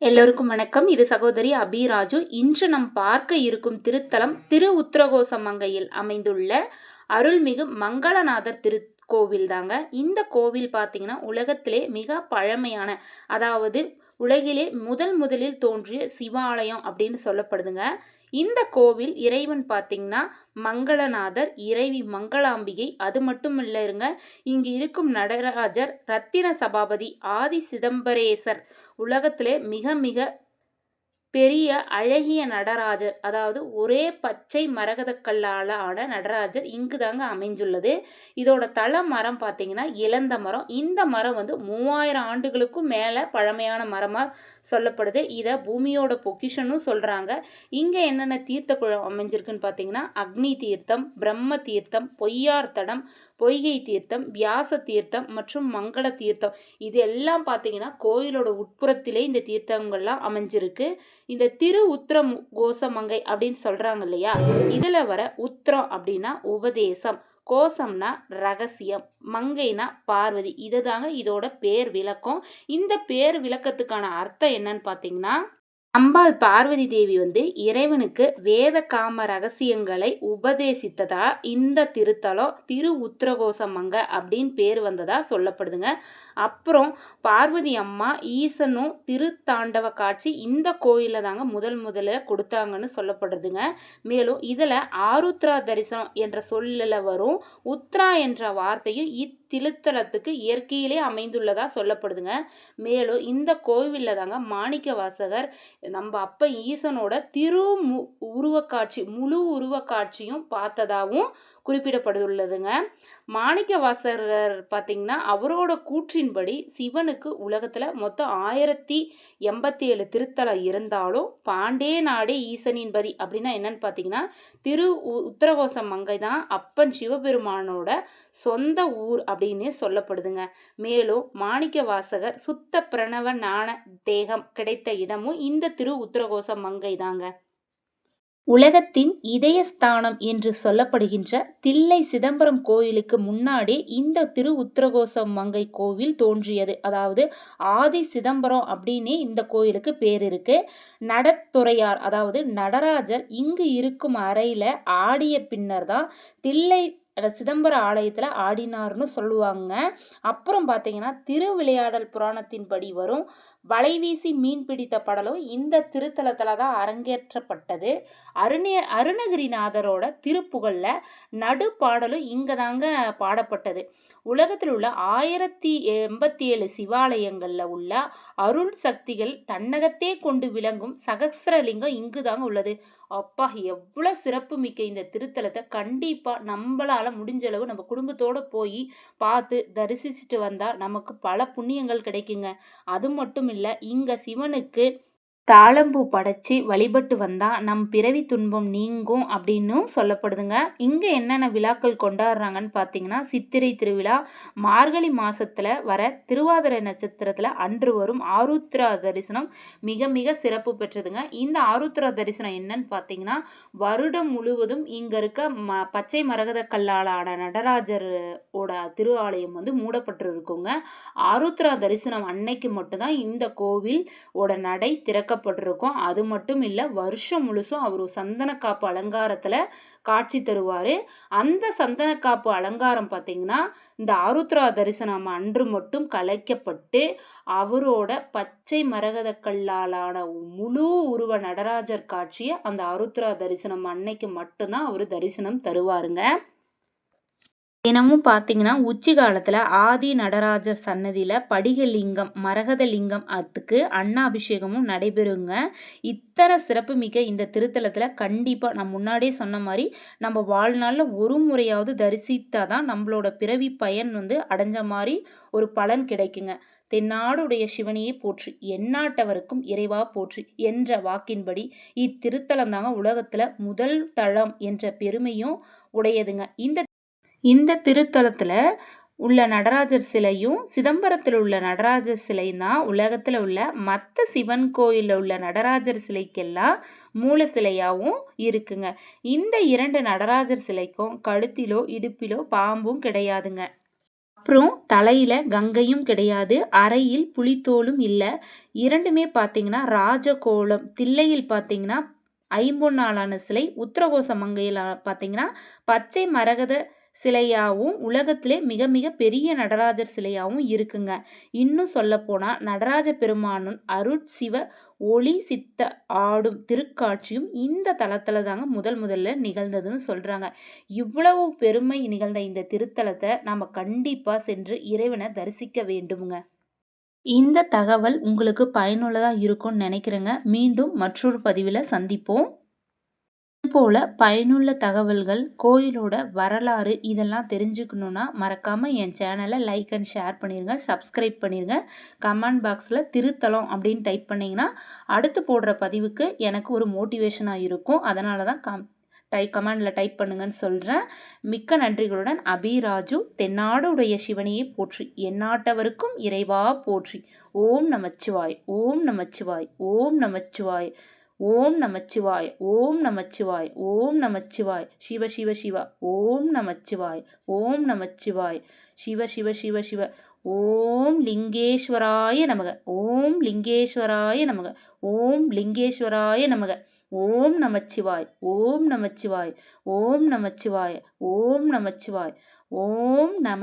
எல்லோருக்கும் வணக்கம். இது சகோதரி அபிராஜு. இன்று நாம் பார்க்க இருக்கும் திருத்தலம் திரு உத்திரகோசமங்கையில் அமைந்துள்ள அருள்மிகு மங்களநாதர் திருக்கோவில் தாங்க. இந்த கோவில் பார்த்தீங்கன்னா உலகத்திலே மிக பழமையான, அதாவது உலகிலே முதலில் தோன்றிய சிவாலயம் அப்படின்னு சொல்லப்படுதுங்க. இந்த கோவில் இறைவன் பார்த்தீங்கன்னா மங்களநாதர், இறைவி மங்களாம்பிகை. அது மட்டும் இல்லைங்க, இங்கு இருக்கும் நடராஜர் ரத்தின சபாபதி ஆதி சிதம்பரேசர். உலகத்திலே மிக மிக பெரிய அழகிய நடராஜர், அதாவது ஒரே பச்சை மரகதக்கல்லால் ஆன நடராஜர் இங்கு தாங்க அமைஞ்சுள்ளது. இதோட தல மரம் பார்த்தீங்கன்னா இலந்த மரம். இந்த மரம் 3000 ஆண்டுகளுக்கும் மேலே பழமையான மரமாக சொல்லப்படுது. இதை பூமியோட பொக்கிஷனும் சொல்கிறாங்க. இங்கே என்னென்ன தீர்த்த குளம் அமைஞ்சிருக்குன்னு பார்த்தீங்கன்னா அக்னி தீர்த்தம், பிரம்ம தீர்த்தம், பொய்யார் தடம், பொய்கை தீர்த்தம், வியாச தீர்த்தம் மற்றும் மங்கள தீர்த்தம். இது எல்லாம் பார்த்தீங்கன்னா கோயிலோட உட்புறத்திலே இந்த தீர்த்தங்கள்லாம் அமைஞ்சிருக்கு. இந்த திரு கோசமங்கை அப்படின்னு சொல்றாங்க இல்லையா, இதுல வர உத்திரம் அப்படின்னா உபதேசம், கோசம்னா ரகசியம், மங்கைனா பார்வதி. இதுதாங்க இதோட பேர் விளக்கம். இந்த பேர் விளக்கத்துக்கான அர்த்தம் என்னன்னு பார்த்தீங்கன்னா, அம்பாள் பார்வதி தேவி இறைவனுக்கு வேத காம ரகசியங்களை உபதேசித்ததா இந்த திருத்தலம் திரு உத்திரகோசமங்க அப்படின்னு பேர் வந்ததா சொல்லப்படுதுங்க. அப்புறம் பார்வதி அம்மா ஈசனும் திருத்தாண்டவ காட்சி இந்த கோயிலில் தாங்க முதல்ல கொடுத்தாங்கன்னு சொல்லப்படுதுங்க. மேலும் இதில் ஆருத்ரா தரிசனம் என்ற சொல்லில் வரும் உத்ரா என்ற வார்த்தையும் இத்திருத்தலத்துக்கு இயற்கையிலே அமைந்துள்ளதா சொல்லப்படுதுங்க. மேலும் இந்த கோவிலில் தாங்க மாணிக்க வாசகர் நம்ம அப்ப ஈசனோட உருவக்காட்சி, முழு உருவக்காட்சியும் பார்த்ததாகவும் குறிப்பிடப்பட்டுள்ளதுங்க. மாணிக்க வாசகர் பார்த்தீங்கன்னா அவரோட கூற்றின்படி சிவனுக்கு உலகத்தில் மொத்தம் 1087 திருத்தலம் இருந்தாலும் பாண்டே நாடே ஈசனின்பதி அப்படின்னா என்னன்னு பார்த்தீங்கன்னா திரு உத்திரகோசமங்கை தான் அப்பன் சிவபெருமானோட சொந்த ஊர் அப்படின்னு சொல்லப்படுதுங்க. மேலும் மாணிக்க வாசகர் சுத்த பிரணவ ஞான தேகம் கிடைத்த இடமும் இந்த திரு உத்திரகோசமங்கை தாங்க. உலகத்தின் இதயஸ்தானம் என்று சொல்லப்படுகின்ற தில்லை சிதம்பரம் கோயிலுக்கு முன்னாடி இந்த திரு உத்திரகோசமங்கை கோவில் தோன்றியது. அதாவது ஆதி சிதம்பரம் அப்படின்னே இந்த கோயிலுக்கு பேர் இருக்கு. நடத்துறையார், அதாவது நடராஜர் இங்கு இருக்கும் அறையில ஆடிய பின்னர் தான் தில்லை சிதம்பர ஆலயத்தில் ஆடினார்னு சொல்லுவாங்க. அப்புறம் பார்த்தீங்கன்னா திருவிளையாடல் புராணத்தின்படி வரும் வலைவீசி மீன் பிடித்த படலும் இந்த திருத்தலத்தில் தான் அரங்கேற்றப்பட்டது. அருணகிரிநாதரோட திருப்புகழில் நடுப்பாடலும் இங்கே தாங்க பாடப்பட்டது. உலகத்தில் உள்ள 1087 சிவாலயங்களில் உள்ள அருள் சக்திகள் தன்னகத்தே கொண்டு விளங்கும் சகஸ்ரலிங்கம் இங்கு தாங்க உள்ளது. அப்பா, எவ்வளோ சிறப்பு மிக்க இந்த திருத்தலத்தை கண்டிப்பாக நம்மளால் முடிஞ்சளவு நம்ம குடும்பத்தோடு போய் பார்த்து தரிசிச்சுட்டு வந்தால் நமக்கு பல புண்ணியங்கள் கிடைக்குங்க. அது மட்டும் இல்லை, இங்கே சிவனுக்கு தாளம்பூ படைச்சி வழிபட்டு வந்தால் நம் பிறவி துன்பம் நீங்கும் அப்படின்னும் சொல்லப்படுதுங்க. இங்கே என்னென்ன விழாக்கள் கொண்டாடுறாங்கன்னு பார்த்தீங்கன்னா சித்திரை திருவிழா, மார்கழி மாதத்தில் வர திருவாதிரை நட்சத்திரத்தில் அன்று வரும் ஆருத்ரா தரிசனம் மிக மிக சிறப்பு பெற்றதுங்க. இந்த ஆருத்ரா தரிசனம் என்னன்னு பார்த்தீங்கன்னா வருடம் முழுவதும் இங்கே இருக்க பச்சை மரகத கல்லாலான நடராஜரோட திருஆலயம் மூடப்பட்டு இருக்குங்க. ஆருத்ரா தரிசனம் அன்னைக்கு மட்டும்தான் இந்த கோவில் ஓட நடை திறக்கப்பட்டிருக்கும். அது மட்டும் இல்லை, வருஷம் முழுசும் அவர் சந்தனக்காப்பு அலங்காரத்தில் காட்சி தருவார். அந்த சந்தனக்காப்பு அலங்காரம் பார்த்தீங்கன்னா இந்த ஆருத்ரா தரிசனம் அன்று மட்டும் கலைக்கப்பட்டு அவரோட பச்சை மரகத கல்லாலான முழு உருவ நடராஜர் காட்சியை அந்த ஆருத்ரா தரிசனம் அன்னைக்கு மட்டும்தான் அவர் தரிசனம் தருவாருங்க. தினமும் பார்த்தீங்கன்னா உச்சி காலத்தில் ஆதி நடராஜர் சன்னதியில் படிகலிங்கம், மரகதலிங்கம் அதுக்கு அன்னாபிஷேகமும் நடைபெறுங்க. இத்தனை சிறப்பு மிக்க இந்த திருத்தலத்தில் கண்டிப்பாக நான் முன்னாடியே சொன்ன மாதிரி நம்ம வாழ்நாளில் ஒரு முறையாவது தரிசித்தா தான் நம்மளோட பிறவி பயன் அடைஞ்ச மாதிரி ஒரு பலன் கிடைக்குங்க. தென்னாடுடைய சிவனையே போற்றி, எந்நாட்டவருக்கும் இறைவா போற்றி என்ற வாக்கின்படி இத்திருத்தலம் தாங்க உலகத்தில் முதல் தளம் என்ற பெருமையும் உடையதுங்க. இந்த திருத்தலத்தில் உள்ள நடராஜர் சிலையும் சிதம்பரத்தில் உள்ள நடராஜர் சிலையும் தான் உலகத்தில் உள்ள மற்ற சிவன் கோயிலில் உள்ள நடராஜர் சிலைக்கெல்லாம் மூல சிலையாகவும் இருக்குங்க. இந்த 2 நடராஜர் சிலைக்கும் கழுத்திலோ இடுப்பிலோ பாம்பும் கிடையாதுங்க. அப்புறம் தலையில் கங்கையும் கிடையாது, அறையில் புலித்தோலும் இல்லை. இரண்டுமே பார்த்தீங்கன்னா ராஜகோலம். தில்லையில் பார்த்தீங்கன்னா ஐம்பொன்னாலான சிலை, உத்தரகோச மங்கையில் பார்த்தீங்கன்னா பச்சை மரகத சிலையாகவும் உலகத்திலே மிக மிக பெரிய நடராஜர் சிலையாகவும் இருக்குங்க. இன்னும் சொல்லப்போனால் நடராஜ பெருமானும் அருட்சிவ ஒளி சித்த ஆடும் திருக்காட்சியும் இந்த தலத்தில் தாங்க முதல்ல நிகழ்ந்ததுன்னு சொல்கிறாங்க. இவ்வளவு பெருமை நிகழ்ந்த இந்த திருத்தலத்தை நம்ம கண்டிப்பாக சென்று இறைவனை தரிசிக்க வேண்டுமுங்க. இந்த தகவல் உங்களுக்கு பயனுள்ளதாக இருக்கும்னு நினைக்கிறேங்க. மீண்டும் மற்றொரு பதிவில் சந்திப்போம். போல பயனுள்ள தகவல்கள், கோயிலோட வரலாறு இதெல்லாம் தெரிஞ்சுக்கணுன்னா மறக்காமல் என் சேனலை லைக் அண்ட் ஷேர் பண்ணிடுங்க, சப்ஸ்கிரைப் பண்ணிடுங்க. கமெண்ட் பாக்ஸில் திருத்தலம் அப்படின்னு டைப் பண்ணிங்கன்னா அடுத்து போடுற பதிவுக்கு எனக்கு ஒரு மோட்டிவேஷனாக இருக்கும். அதனால தான் கமெண்டில் டைப் பண்ணுங்கன்னு சொல்கிறேன். மிக்க நன்றிகளுடன் அபிராஜு. தென்னாடுடைய சிவனையே போற்றி, எந்நாட்டவருக்கும் இறைவா போற்றி. ஓம் நமச்சிவாய், ஓம் நமச்சிவாய், ஓம் நமச்சிவாய், ஓம் நமச்சிவாய், ஓம் நமச்சிவாய், ஓம் நமச்சிவாய். சிவ சிவ சிவ. ஓம் நமச்சிவாய், ஓம் நமச்சிவாய். சிவ சிவ சிவ சிவ. ஓம் லிங்கேஸ்வராய நமக, ஓம் லிங்கேஸ்வராய நமக, ஓம் லிங்கேஸ்வராய நமக. ஓம் நமச்சிவாய், ஓம் நமச்சிவாய், ஓம் நமச்சிவாய், ஓம் நமச்சிவாய், ஓம் நம